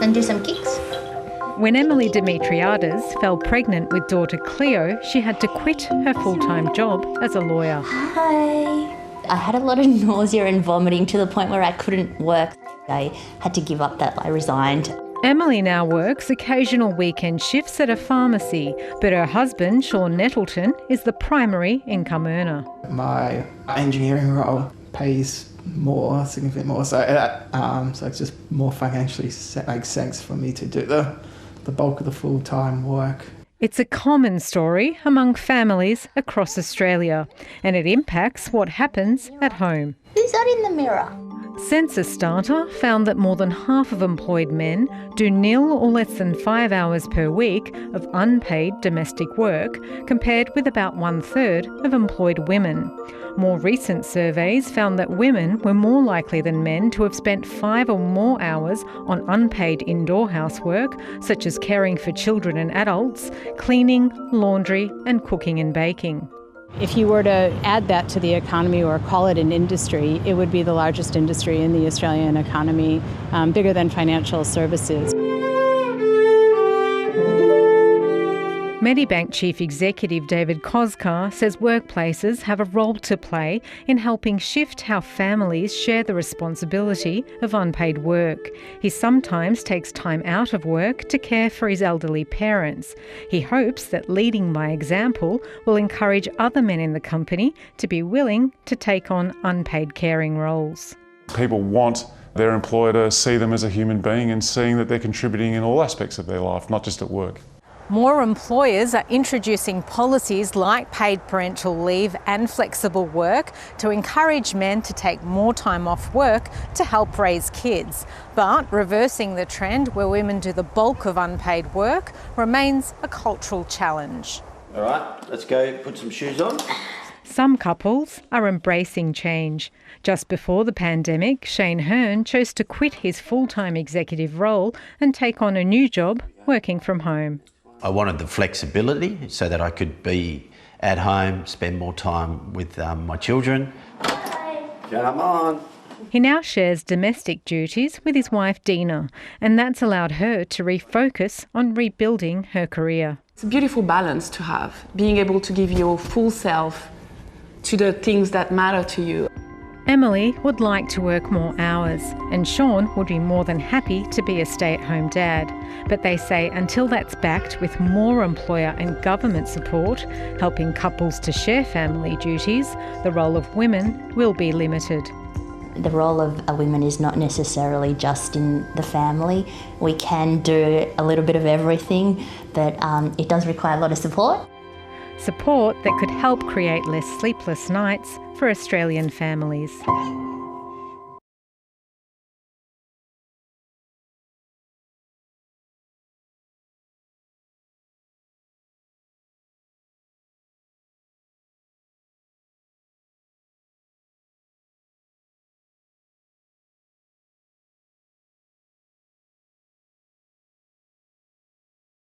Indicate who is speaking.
Speaker 1: and do some kicks.
Speaker 2: When Emily Dimitriades fell pregnant with daughter Cleo, she had to quit her full-time job as a lawyer.
Speaker 1: Hi. I had a lot of nausea and vomiting to the point where I couldn't work. I had to give up that. I resigned.
Speaker 2: Emily now works occasional weekend shifts at a pharmacy, but her husband, Sean Nettleton, is the primary income earner.
Speaker 3: My engineering role pays more, significantly more, so it's just more financially makes sense for me to do the bulk of the full-time work.
Speaker 2: It's a common story among families across Australia, and it impacts what happens at home.
Speaker 1: Who's that in the mirror?
Speaker 2: Census data found that more than half of employed men do nil or less than 5 hours per week of unpaid domestic work, compared with about 1/3 of employed women. More recent surveys found that women were more likely than men to have spent 5 or more hours on unpaid indoor housework, such as caring for children and adults, cleaning, laundry and cooking and baking.
Speaker 4: If you were to add that to the economy or call it an industry, it would be the largest industry in the Australian economy, bigger than financial services.
Speaker 2: Medibank Chief Executive David Koskar says workplaces have a role to play in helping shift how families share the responsibility of unpaid work. He sometimes takes time out of work to care for his elderly parents. He hopes that leading by example will encourage other men in the company to be willing to take on unpaid caring roles.
Speaker 5: People want their employer to see them as a human being and seeing that they're contributing in all aspects of their life, not just at work.
Speaker 2: More employers are introducing policies like paid parental leave and flexible work to encourage men to take more time off work to help raise kids. But reversing the trend where women do the bulk of unpaid work remains a cultural challenge.
Speaker 6: All right, let's go put some shoes on.
Speaker 2: Some couples are embracing change. Just before the pandemic, Shane Hearn chose to quit his full-time executive role and take on a new job working from home.
Speaker 6: I wanted the flexibility so that I could be at home, spend more time with my children. Come on.
Speaker 2: He now shares domestic duties with his wife Dina, and that's allowed her to refocus on rebuilding her career.
Speaker 7: It's a beautiful balance to have, being able to give your full self to the things that matter to you.
Speaker 2: Emily would like to work more hours, and Sean would be more than happy to be a stay-at-home dad. But they say until that's backed with more employer and government support, helping couples to share family duties, the role of women will be limited.
Speaker 1: The role of a woman is not necessarily just in the family. We can do a little bit of everything, but it does require a lot of support.
Speaker 2: Support that could help create less sleepless nights for Australian families.